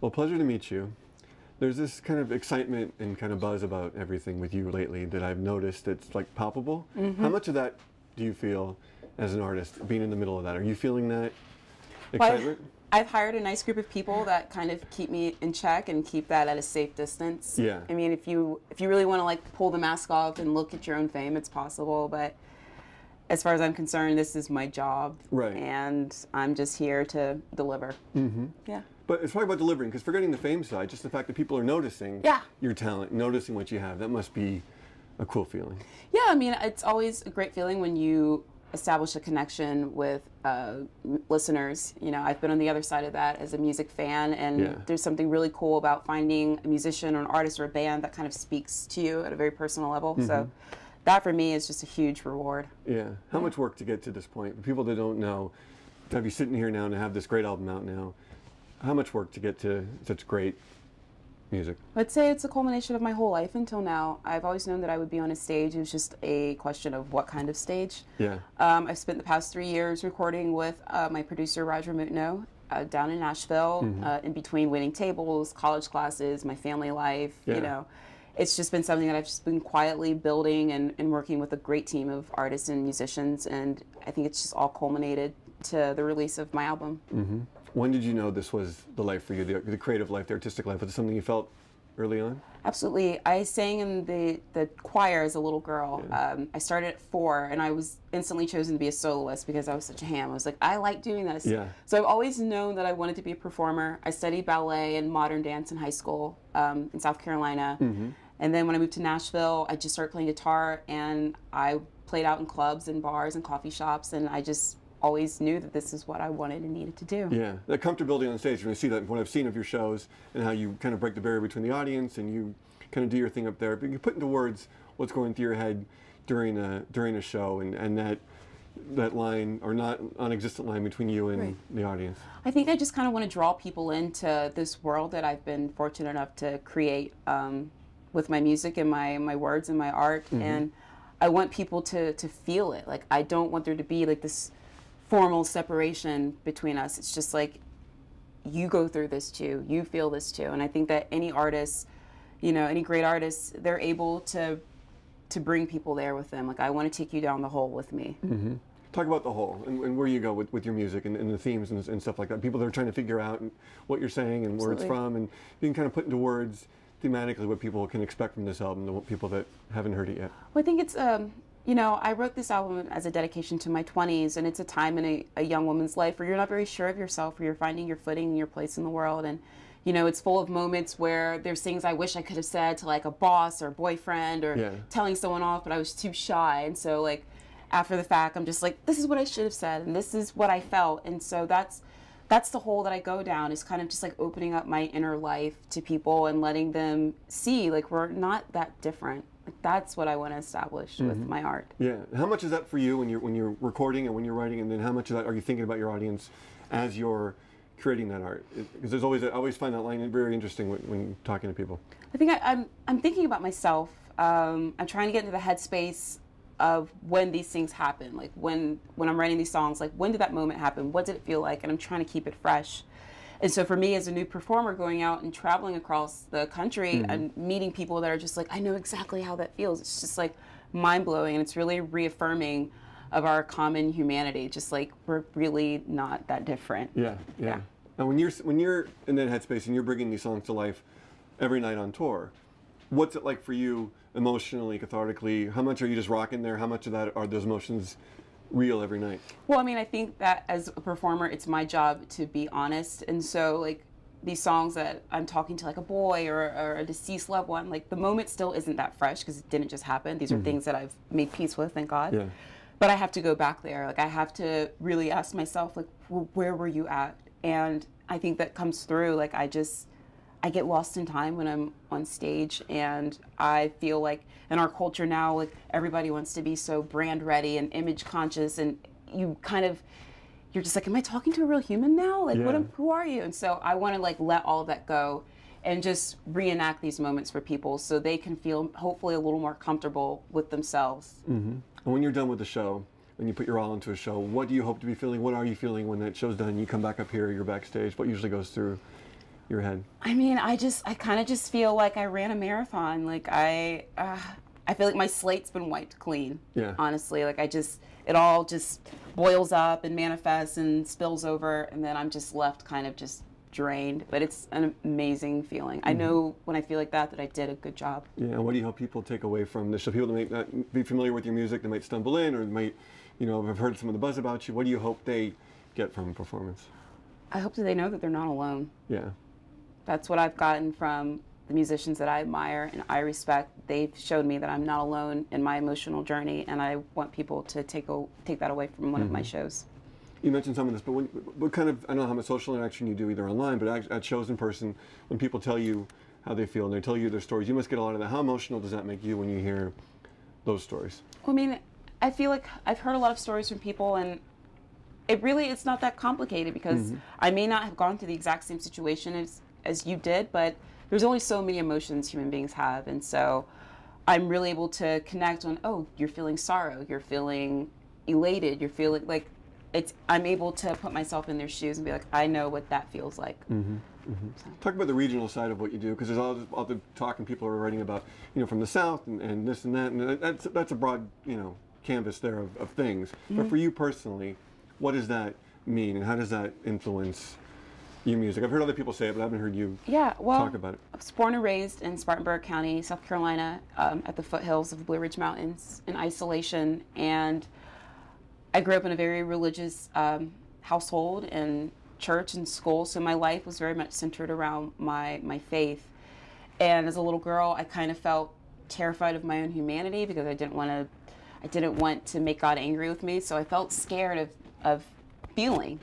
Well, pleasure to meet you. There's this kind of excitement and kind of buzz about everything with you lately that I've noticed that's like palpable. How much of that do you feel as an artist, being in the middle of that? Are you feeling that excitement? Well, I've hired a nice group of people that kind of keep me in check and keep that at a safe distance. Yeah. I mean, if you really want to like pull the mask off and look at your own fame, it's possible, but as far as I'm concerned, this is my job. Right. And I'm just here to deliver. Yeah. But it's probably about delivering, because forgetting the fame side, just the fact that people are noticing your talent, noticing what you have, that must be a cool feeling. Yeah, I mean, it's always a great feeling when you establish a connection with listeners. You know, I've been on the other side of that as a music fan, and there's something really cool about finding a musician or an artist or a band that kind of speaks to you at a very personal level. So that for me is just a huge reward. Yeah. How much work to get to this point? For people that don't know, to have you sitting here now and to have this great album out now, how much work to get to such great music? I'd say it's a culmination of my whole life until now. I've always known that I would be on a stage. It was just a question of what kind of stage. Yeah. I've spent the past 3 years recording with my producer, Roger Mutno, down in Nashville, in between waiting tables, college classes, my family life, you know. It's just been something that I've just been quietly building and working with a great team of artists and musicians, and I think it's just all culminated to the release of my album. When did you know this was the life for you, the creative life, the artistic life? Was it something you felt early on? Absolutely. I sang in the choir as a little girl. I started at 4, and I was instantly chosen to be a soloist because I was such a ham. I was like, I like doing this. So I've always known that I wanted to be a performer. I studied ballet and modern dance in high school in South Carolina. And then when I moved to Nashville, I just started playing guitar, and I played out in clubs and bars and coffee shops, and I just always knew that this is what I wanted and needed to do. Yeah, the comfortability on stage, you see that what I've seen of your shows and how you kind of break the barrier between the audience and you kind of do your thing up there, but you put into words what's going through your head during a show, and that line, or not non-existent line, between you and the audience. I think I just kind of want to draw people into this world that I've been fortunate enough to create with my music and my words and my art, and I want people to feel it. Like, I don't want there to be like this formal separation between us. It's just like, you go through this too, you feel this too. And I think that any artist, you know, any great artist, they're able to bring people there with them. Like, I want to take you down the hole with me. Talk about the hole and where you go with your music and the themes and stuff like that. People that are trying to figure out what you're saying and where it's from, and you can kind of put into words thematically what people can expect from this album, the people that haven't heard it yet. Well, I think it's you know, I wrote this album as a dedication to my 20s, and it's a time in a young woman's life where you're not very sure of yourself, where you're finding your footing and your place in the world. And, you know, it's full of moments where there's things I wish I could have said to like a boss or boyfriend or telling someone off, but I was too shy. And so, like, after the fact, I'm just like, this is what I should have said, and this is what I felt. And so that's the hole that I go down, is kind of just like opening up my inner life to people and letting them see, like, we're not that different. Like, that's what I want to establish with my art. Yeah. How much is that for you when you're recording and when you're writing, and then how much of that are you thinking about your audience as you're creating that art? Because there's always I always find that line very interesting when talking to people. I think I'm thinking about myself. I'm trying to get into the headspace of when these things happen. Like, when I'm writing these songs, like, when did that moment happen? What did it feel like? And I'm trying to keep it fresh. And so for me, as a new performer, going out and traveling across the country and meeting people that are just like, I know exactly how that feels. It's just like mind-blowing, and it's really reaffirming of our common humanity. Just like, we're really not that different. Yeah. And when you're in that headspace and you're bringing these songs to life every night on tour, what's it like for you emotionally, cathartically? How much are you just rocking there? How much of that are those emotions real every night? Well, I mean, I think that as a performer, it's my job to be honest. And so, like, these songs that I'm talking to, like, a boy or a deceased loved one, like, the moment still isn't that fresh because it didn't just happen. These are things that I've made peace with, thank God. Yeah. But I have to go back there. Like, I have to really ask myself, like, well, where were you at? And I think that comes through. Like, I get lost in time when I'm on stage, and I feel like in our culture now, like, everybody wants to be so brand ready and image conscious, and you're just like, am I talking to a real human now? Like, who are you? And so I want to, like, let all of that go and just reenact these moments for people so they can feel hopefully a little more comfortable with themselves. And when you're done with the show, when you put your all into a show, what do you hope to be feeling? What are you feeling when that show's done? You come back up here, you're backstage. What usually goes through your head? I mean, I kind of just feel like I ran a marathon. Like I feel like my slate's been wiped clean. Yeah. Honestly, like it all just boils up and manifests and spills over, and then I'm just left kind of just drained. But it's an amazing feeling. I know when I feel like that I did a good job. Yeah. And what do you hope people take away from this? So people that might not be familiar with your music, they might stumble in, or might, have heard some of the buzz about you. What do you hope they get from a performance? I hope that they know that they're not alone. Yeah. That's what I've gotten from the musicians that I admire and I respect. They've showed me that I'm not alone in my emotional journey, and I want people to take that away from one of my shows. You mentioned some of this, but what kind of, I don't know how much social interaction you do either online, but at shows in person, when people tell you how they feel and they tell you their stories, you must get a lot of that. How emotional does that make you when you hear those stories? Well, I mean, I feel like I've heard a lot of stories from people, and it's not that complicated, because I may not have gone through the exact same situation as you did, but there's only so many emotions human beings have, and so I'm really able to connect on, oh, you're feeling sorrow, you're feeling elated, you're feeling like I'm able to put myself in their shoes and be like, I know what that feels like. So. Talk about the regional side of what you do, because there's all the talk and people are writing about, from the South and this and that, and that's a broad, canvas there of things. But for you personally, what does that mean, and how does that influence your music? I've heard other people say it, but I haven't heard you talk about it. I was born and raised in Spartanburg County, South Carolina, at the foothills of the Blue Ridge Mountains in isolation, and I grew up in a very religious household and church and school, so my life was very much centered around my faith. And as a little girl, I kind of felt terrified of my own humanity, because I didn't want to make God angry with me, so I felt scared of feeling,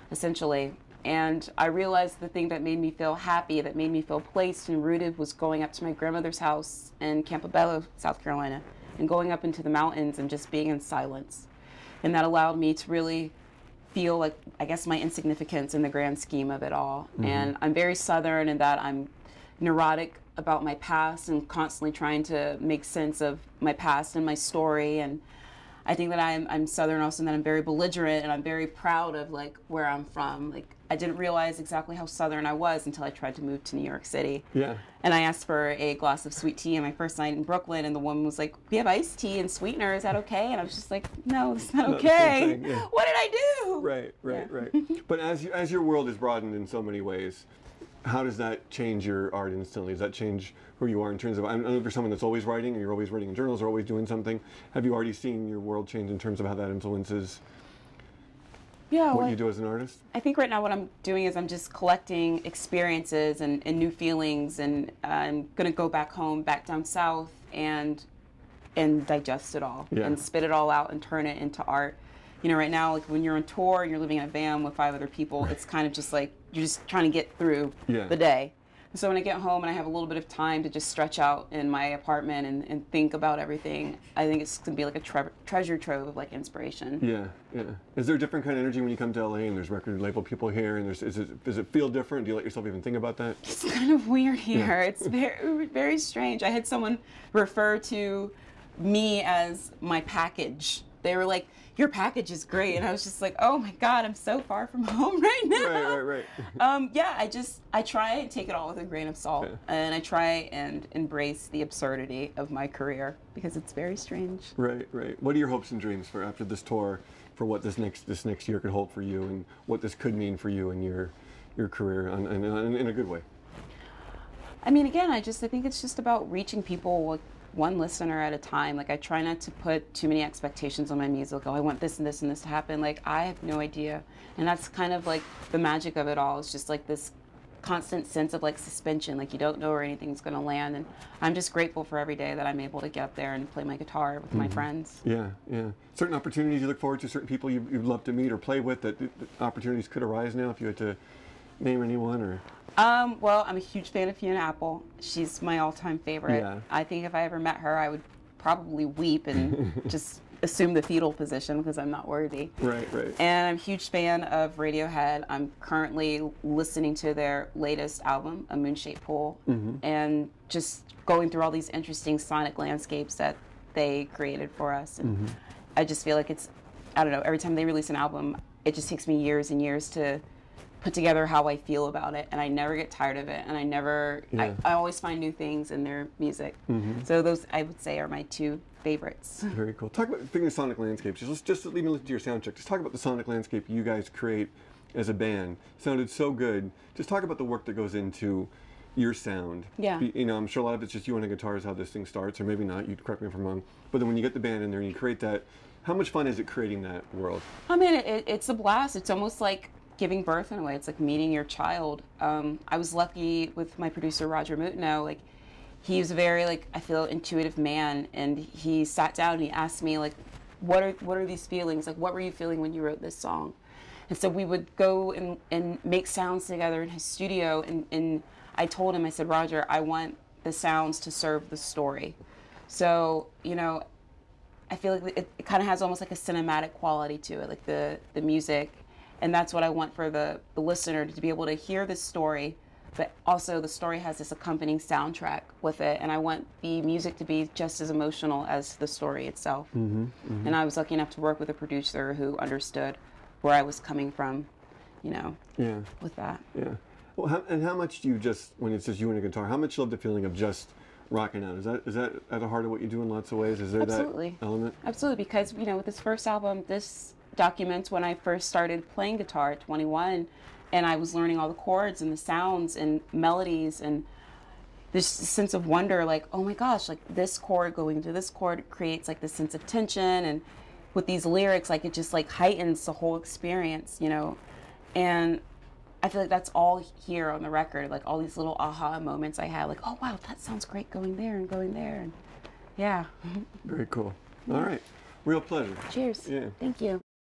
essentially. And I realized the thing that made me feel happy, that made me feel placed and rooted, was going up to my grandmother's house in Campobello, South Carolina, and going up into the mountains and just being in silence. And that allowed me to really feel like, I guess, my insignificance in the grand scheme of it all. And I'm very Southern in that I'm neurotic about my past and constantly trying to make sense of my past and my story. And I think that I'm Southern also, and that I'm very belligerent, and I'm very proud of like where I'm from. Like, I didn't realize exactly how Southern I was until I tried to move to New York City. Yeah. And I asked for a glass of sweet tea on my first night in Brooklyn, and the woman was like, "We have iced tea and sweetener. Is that okay?" And I was just like, "No, it's not okay. Yeah. What did I do?" Right. But as your world is broadened in so many ways, how does that change your art instantly? Does that change who you are in terms of, I know if you're someone that's always writing, or you're always writing in journals, or always doing something, have you already seen your world change in terms of how that influences what you do as an artist? I think right now what I'm doing is I'm just collecting experiences and new feelings, and I'm going to go back home, back down south, and digest it all, and spit it all out and turn it into art. Right now, like when you're on tour and you're living in a van with 5 other people, it's kind of just like you're just trying to get through the day. And so when I get home and I have a little bit of time to just stretch out in my apartment and think about everything, I think it's going to be like a treasure trove of like inspiration. Yeah. Is there a different kind of energy when you come to LA and there's record label people here, and does it feel different? Do you let yourself even think about that? It's kind of weird here. Yeah. It's very, very strange. I had someone refer to me as my package. They were like, "Your package is great," and I was just like, "Oh my God, I'm so far from home right now." Right. I try and take it all with a grain of salt, and I try and embrace the absurdity of my career, because it's very strange. Right. What are your hopes and dreams for after this tour, for what this next year could hold for you, and what this could mean for you and your career in a good way? I mean, again, I think it's just about reaching people, like, one listener at a time. Like, I try not to put too many expectations on my music. Oh, I want this and this and this to happen. Like, I have no idea. And that's kind of like the magic of it all. It's just like this constant sense of like suspension. Like, you don't know where anything's going to land. And I'm just grateful for every day that I'm able to get up there and play my guitar with my friends. Yeah. Certain opportunities you look forward to, certain people you'd love to meet or play with, that opportunities could arise now, if you had to name anyone, or? Well, I'm a huge fan of Fiona Apple. She's my all-time favorite. Yeah. I think if I ever met her, I would probably weep and just assume the fetal position, because I'm not worthy. Right. And I'm a huge fan of Radiohead. I'm currently listening to their latest album, A Moon-Shaped Pool, and just going through all these interesting sonic landscapes that they created for us. And I just feel like it's, I don't know, every time they release an album, it just takes me years and years to put together how I feel about it, and I never get tired of it, and I always find new things in their music. So those, I would say, are my two favorites. Very cool. Talk about, speaking of sonic landscapes, just even listen to your sound check. Just talk about the sonic landscape you guys create as a band. Sounded so good. Just talk about the work that goes into your sound. Yeah. You know, I'm sure a lot of it's just you on a guitar is how this thing starts, or maybe not. You correct me if I'm wrong. But then when you get the band in there and you create that, how much fun is it creating that world? I mean, it's a blast. It's almost like giving birth in a way. It's like meeting your child. I was lucky with my producer Roger Mutino. Like, he's a very, like, I feel, intuitive man, and he sat down and he asked me, like, what are these feelings? Like, what were you feeling when you wrote this song? And so we would go and make sounds together in his studio, and I told him, I said, Roger, I want the sounds to serve the story. So, you know, I feel like it kind of has almost like a cinematic quality to it, like the music. And that's what I want for the listener, to be able to hear this story, but also the story has this accompanying soundtrack with it. And I want the music to be just as emotional as the story itself. And I was lucky enough to work with a producer who understood where I was coming from, you know, with that. Yeah. Well, how much do you just, when it's just you and a guitar, how much you love the feeling of just rocking out? Is that at the heart of what you do in lots of ways? Is there Absolutely. that element? Absolutely, because, you know, with this first album, this documents when I first started playing guitar at 21, and I was learning all the chords and the sounds and melodies, and this sense of wonder, like, oh my gosh, like this chord going to this chord creates like this sense of tension, and with these lyrics, like it just like heightens the whole experience, you know. And I feel like that's all here on the record, like all these little aha moments I had, like, oh wow, that sounds great going there and going there, and yeah. Very cool. All right, real pleasure. Cheers. Yeah. Thank you.